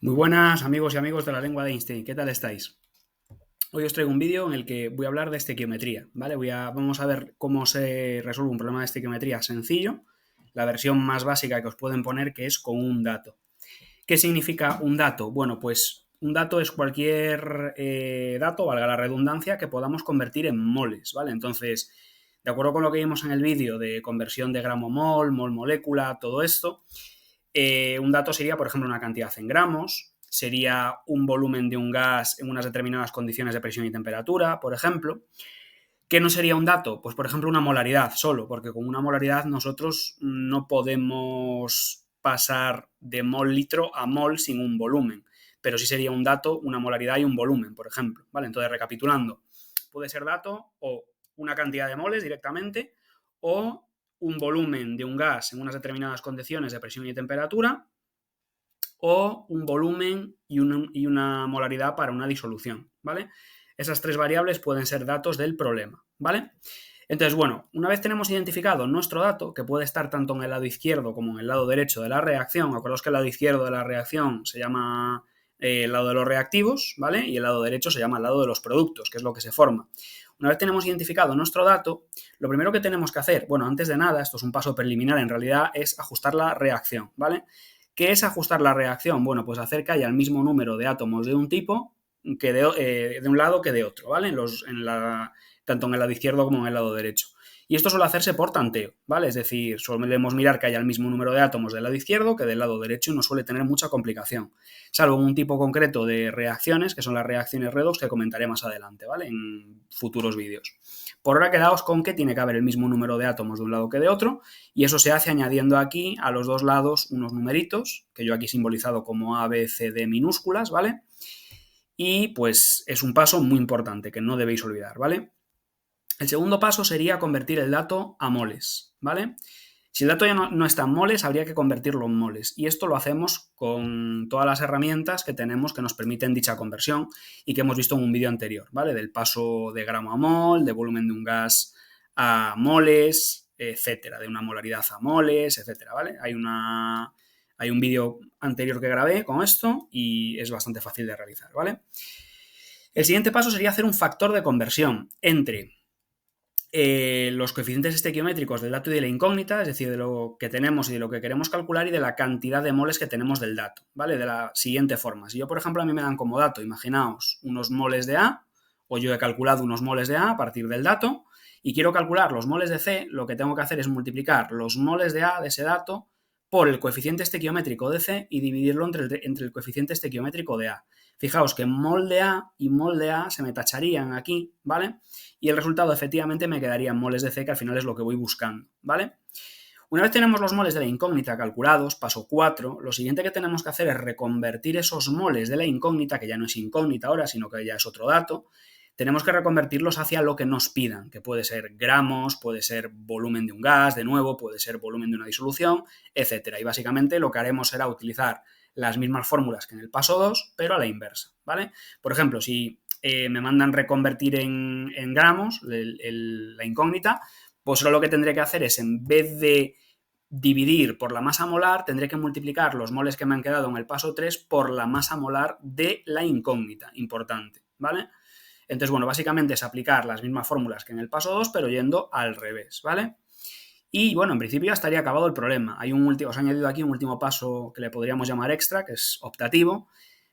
Muy buenas amigos y amigos de la lengua de Einstein, ¿qué tal estáis? Hoy os traigo un vídeo en el que voy a hablar de estequiometría, ¿vale? Vamos a ver cómo se resuelve un problema de estequiometría sencillo, la versión más básica que os pueden poner, que es con un dato. ¿Qué significa un dato? Bueno, pues un dato es cualquier dato, valga la redundancia, que podamos convertir en moles, ¿vale? Entonces, de acuerdo con lo que vimos en el vídeo de conversión de gramo-mol, mol-molécula, todo esto, un dato sería, por ejemplo, una cantidad en gramos, sería un volumen de un gas en unas determinadas condiciones de presión y temperatura, por ejemplo. ¿Qué no sería un dato? Pues, por ejemplo, una molaridad solo, porque con una molaridad nosotros no podemos pasar de mol litro a mol sin un volumen, pero sí sería un dato, una molaridad y un volumen, por ejemplo, ¿vale? Entonces, recapitulando, puede ser dato o una cantidad de moles directamente o un volumen de un gas en unas determinadas condiciones de presión y temperatura o un volumen y una molaridad para una disolución, ¿vale? Esas tres variables pueden ser datos del problema, ¿vale? Entonces, bueno, una vez tenemos identificado nuestro dato, que puede estar tanto en el lado izquierdo como en el lado derecho de la reacción, acordaos que el lado izquierdo de la reacción se llama el lado de los reactivos, ¿vale? Y el lado derecho se llama el lado de los productos, que es lo que se forma. Una vez tenemos identificado nuestro dato, lo primero que tenemos que hacer, bueno, antes de nada, esto es un paso preliminar, en realidad es ajustar la reacción, ¿vale? ¿Qué es ajustar la reacción? Bueno, pues hacer que haya el mismo número de átomos de un tipo que de un lado que de otro, ¿vale? Tanto en el lado izquierdo como en el lado derecho. Y esto suele hacerse por tanteo, ¿vale? Es decir, solemos mirar que haya el mismo número de átomos del lado izquierdo que del lado derecho y no suele tener mucha complicación, salvo en un tipo concreto de reacciones, que son las reacciones redox, que comentaré más adelante, ¿vale? En futuros vídeos. Por ahora quedaos con que tiene que haber el mismo número de átomos de un lado que de otro, y eso se hace añadiendo aquí a los dos lados unos numeritos, que yo aquí he simbolizado como A, B, C, D minúsculas, ¿vale? Y pues es un paso muy importante que no debéis olvidar, ¿vale? El segundo paso sería convertir el dato a moles, ¿vale? Si el dato ya no está en moles, habría que convertirlo en moles. Y esto lo hacemos con todas las herramientas que tenemos que nos permiten dicha conversión y que hemos visto en un vídeo anterior, ¿vale? Del paso de gramo a mol, de volumen de un gas a moles, etcétera, de una molaridad a moles, etcétera, ¿vale? Hay un vídeo anterior que grabé con esto y es bastante fácil de realizar, ¿vale? El siguiente paso sería hacer un factor de conversión entre los coeficientes estequiométricos del dato y de la incógnita, es decir, de lo que tenemos y de lo que queremos calcular y de la cantidad de moles que tenemos del dato, ¿vale? De la siguiente forma. Si yo, por ejemplo, a mí me dan como dato, imaginaos, unos moles de A, o yo he calculado unos moles de A partir del dato, y quiero calcular los moles de C, lo que tengo que hacer es multiplicar los moles de A de ese dato por el coeficiente estequiométrico de C y dividirlo entre el coeficiente estequiométrico de A. Fijaos que mol de A y mol de A se me tacharían aquí, ¿vale? Y el resultado efectivamente me quedaría en moles de C, que al final es lo que voy buscando, ¿vale? Una vez tenemos los moles de la incógnita calculados, paso 4, lo siguiente que tenemos que hacer es reconvertir esos moles de la incógnita, que ya no es incógnita ahora, sino que ya es otro dato, tenemos que reconvertirlos hacia lo que nos pidan, que puede ser gramos, puede ser volumen de un gas, de nuevo, puede ser volumen de una disolución, etcétera. Y básicamente lo que haremos será utilizar las mismas fórmulas que en el paso 2, pero a la inversa, ¿vale? Por ejemplo, si me mandan reconvertir en gramos la incógnita, pues lo que tendré que hacer es, en vez de dividir por la masa molar, tendré que multiplicar los moles que me han quedado en el paso 3 por la masa molar de la incógnita, importante, ¿vale? Entonces, bueno, básicamente es aplicar las mismas fórmulas que en el paso 2, pero yendo al revés, ¿vale? Y bueno, en principio ya estaría acabado el problema. Os he añadido aquí un último paso que le podríamos llamar extra, que es optativo,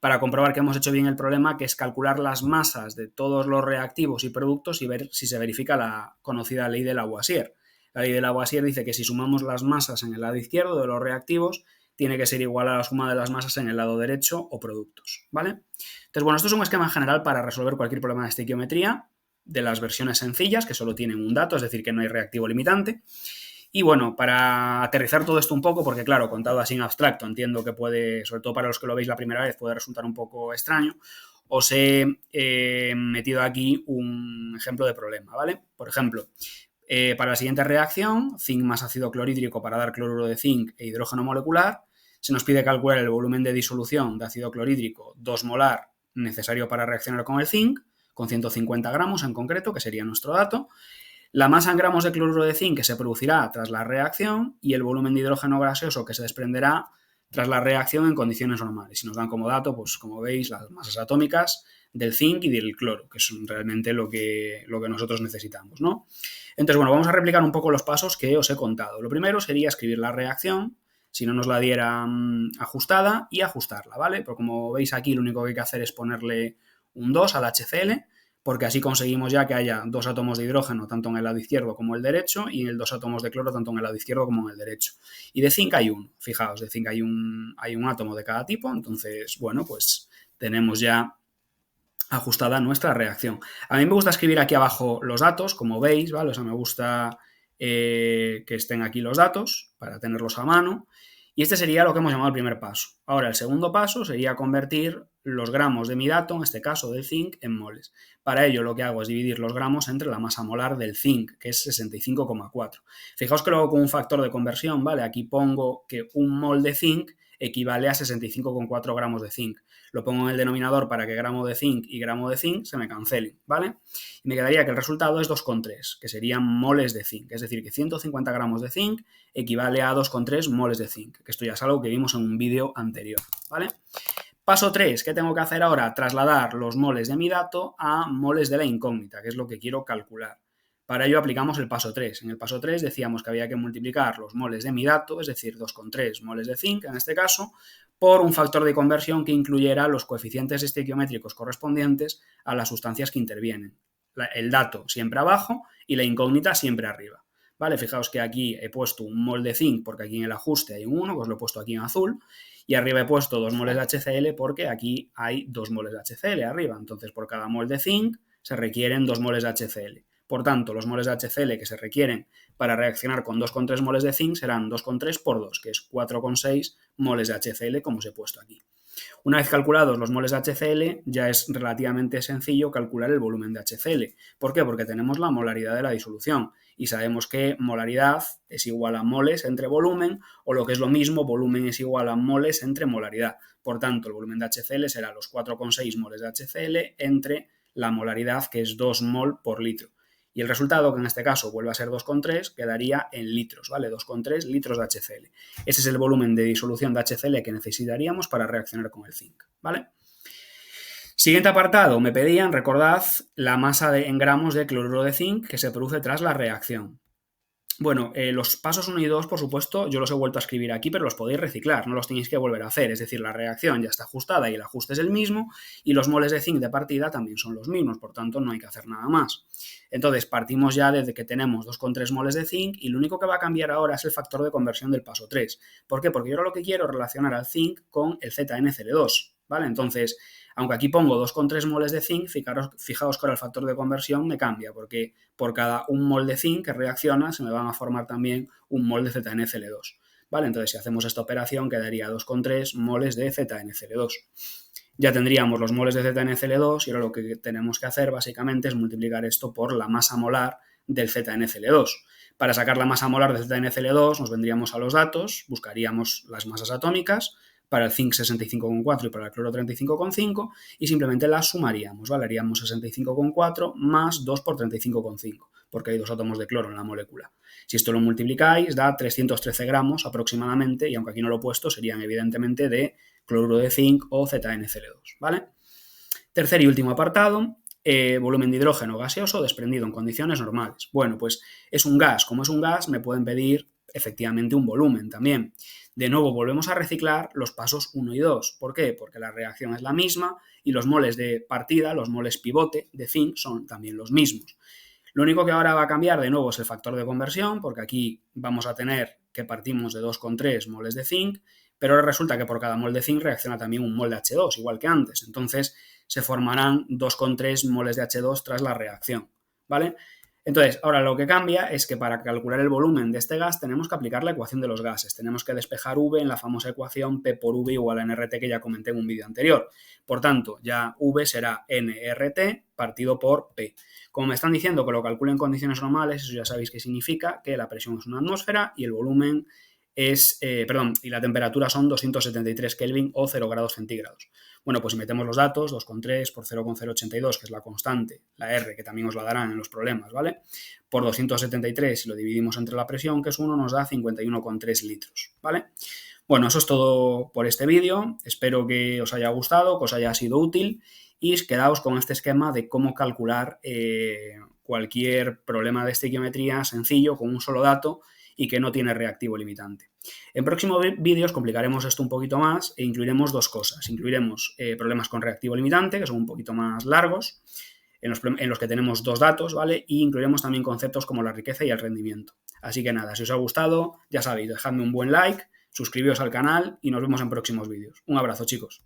para comprobar que hemos hecho bien el problema, que es calcular las masas de todos los reactivos y productos y ver si se verifica la conocida ley de Lavoisier. La ley de Lavoisier dice que si sumamos las masas en el lado izquierdo de los reactivos, tiene que ser igual a la suma de las masas en el lado derecho o productos, ¿vale? Entonces, bueno, esto es un esquema general para resolver cualquier problema de estequiometría de las versiones sencillas, que solo tienen un dato, es decir, que no hay reactivo limitante. Y bueno, para aterrizar todo esto un poco, porque claro, contado así en abstracto, entiendo que puede, sobre todo para los que lo veis la primera vez, puede resultar un poco extraño, os he metido aquí un ejemplo de problema, ¿vale? Por ejemplo, para la siguiente reacción, zinc más ácido clorhídrico para dar cloruro de zinc e hidrógeno molecular, se nos pide calcular el volumen de disolución de ácido clorhídrico 2 molar necesario para reaccionar con el zinc, con 150 gramos en concreto, que sería nuestro dato, la masa en gramos de cloruro de zinc que se producirá tras la reacción y el volumen de hidrógeno gaseoso que se desprenderá tras la reacción en condiciones normales. Y nos dan como dato, pues como veis, las masas atómicas del zinc y del cloro, que son realmente lo que nosotros necesitamos, ¿no? Entonces, bueno, vamos a replicar un poco los pasos que os he contado. Lo primero sería escribir la reacción, si no nos la diera ajustada, y ajustarla, ¿vale? Pero como veis aquí, lo único que hay que hacer es ponerle un 2 al HCl, porque así conseguimos ya que haya 2 átomos de hidrógeno tanto en el lado izquierdo como el derecho y 2 átomos de cloro tanto en el lado izquierdo como en el derecho. Y de zinc hay uno, fijaos, de zinc hay un átomo de cada tipo, entonces, bueno, pues tenemos ya ajustada nuestra reacción. A mí me gusta escribir aquí abajo los datos, como veis, ¿vale? O sea, me gusta que estén aquí los datos para tenerlos a mano. Y este sería lo que hemos llamado el primer paso. Ahora, el segundo paso sería convertir los gramos de mi dato, en este caso del zinc, en moles. Para ello, lo que hago es dividir los gramos entre la masa molar del zinc, que es 65,4. Fijaos que lo hago con un factor de conversión, ¿vale? Aquí pongo que un mol de zinc equivale a 65,4 gramos de zinc. Lo pongo en el denominador para que gramo de zinc y gramo de zinc se me cancelen, ¿vale? Y me quedaría que el resultado es 2,3, que serían moles de zinc. Es decir, que 150 gramos de zinc equivale a 2,3 moles de zinc, que esto ya es algo que vimos en un vídeo anterior, ¿vale? Paso 3, ¿qué tengo que hacer ahora? Trasladar los moles de mi dato a moles de la incógnita, que es lo que quiero calcular. Para ello aplicamos el paso 3. En el paso 3 decíamos que había que multiplicar los moles de mi dato, es decir, 2,3 moles de zinc en este caso, por un factor de conversión que incluyera los coeficientes estequiométricos correspondientes a las sustancias que intervienen. El dato siempre abajo y la incógnita siempre arriba. ¿Vale? Fijaos que aquí he puesto un mol de zinc porque aquí en el ajuste hay un 1, pues lo he puesto aquí en azul, y arriba he puesto 2 moles de HCl porque aquí hay 2 moles de HCl arriba. Entonces, por cada mol de zinc se requieren 2 moles de HCl. Por tanto, los moles de HCl que se requieren para reaccionar con 2,3 moles de zinc serán 2,3 por 2, que es 4,6 moles de HCl, como os he puesto aquí. Una vez calculados los moles de HCl, ya es relativamente sencillo calcular el volumen de HCl. ¿Por qué? Porque tenemos la molaridad de la disolución y sabemos que molaridad es igual a moles entre volumen, o lo que es lo mismo, volumen es igual a moles entre molaridad. Por tanto, el volumen de HCl será los 4,6 moles de HCl entre la molaridad, que es 2 mol por litro. Y el resultado, que en este caso vuelve a ser 2,3, quedaría en litros, ¿vale? 2,3 litros de HCl. Ese es el volumen de disolución de HCl que necesitaríamos para reaccionar con el zinc, ¿vale? Siguiente apartado, me pedían, recordad, la masa en gramos de cloruro de zinc que se produce tras la reacción. Bueno, los pasos 1 y 2, por supuesto, yo los he vuelto a escribir aquí, pero los podéis reciclar, no los tenéis que volver a hacer. Es decir, la reacción ya está ajustada y el ajuste es el mismo, y los moles de zinc de partida también son los mismos, por tanto no hay que hacer nada más. Entonces, partimos ya desde que tenemos 2,3 moles de zinc y lo único que va a cambiar ahora es el factor de conversión del paso 3. ¿Por qué? Porque yo ahora lo que quiero es relacionar al zinc con el ZnCl2, ¿vale? Entonces, aunque aquí pongo 2,3 moles de zinc, fijaos que ahora el factor de conversión me cambia, porque por cada 1 mol de zinc que reacciona se me van a formar también 1 mol de ZnCl2. ¿Vale? Entonces, si hacemos esta operación, quedaría 2,3 moles de ZnCl2. Ya tendríamos los moles de ZnCl2 y ahora lo que tenemos que hacer básicamente es multiplicar esto por la masa molar del ZnCl2. Para sacar la masa molar del ZnCl2 nos vendríamos a los datos, buscaríamos las masas atómicas, para el zinc 65,4 y para el cloro 35,5 y simplemente las sumaríamos, ¿vale? Haríamos 65,4 más 2 por 35,5, porque hay 2 átomos de cloro en la molécula. Si esto lo multiplicáis, da 313 gramos aproximadamente, y aunque aquí no lo he puesto, serían evidentemente de cloruro de zinc o ZnCl2, ¿vale? Tercer y último apartado, volumen de hidrógeno gaseoso desprendido en condiciones normales. Bueno, pues es un gas. Como es un gas, me pueden pedir efectivamente un volumen también. De nuevo, volvemos a reciclar los pasos 1 y 2. ¿Por qué? Porque la reacción es la misma y los moles de partida, los moles pivote de zinc son también los mismos. Lo único que ahora va a cambiar de nuevo es el factor de conversión, porque aquí vamos a tener que partimos de 2,3 moles de zinc, pero ahora resulta que por cada mol de zinc reacciona también un mol de H2, igual que antes. Entonces se formarán 2,3 moles de H2 tras la reacción, ¿vale? Entonces, ahora lo que cambia es que para calcular el volumen de este gas tenemos que aplicar la ecuación de los gases. Tenemos que despejar V en la famosa ecuación P por V igual a NRT que ya comenté en un vídeo anterior. Por tanto, ya V será NRT partido por P. Como me están diciendo que lo calculo en condiciones normales, eso ya sabéis que significa que la presión es una atmósfera y el volumen es, y la temperatura son 273 Kelvin o 0 grados centígrados. Bueno, pues si metemos los datos, 2,3 por 0,082, que es la constante, la R, que también os la darán en los problemas, ¿vale? Por 273, si lo dividimos entre la presión, que es 1, nos da 51,3 litros, ¿vale? Bueno, eso es todo por este vídeo. Espero que os haya gustado, que os haya sido útil y quedaos con este esquema de cómo calcular cualquier problema de estequiometría sencillo con un solo dato y que no tiene reactivo limitante. En próximos vídeos complicaremos esto un poquito más e incluiremos dos cosas. Incluiremos problemas con reactivo limitante, que son un poquito más largos, en los que tenemos dos datos, ¿vale? Y incluiremos también conceptos como la riqueza y el rendimiento. Así que nada, si os ha gustado, ya sabéis, dejadme un buen like, suscribíos al canal y nos vemos en próximos vídeos. Un abrazo, chicos.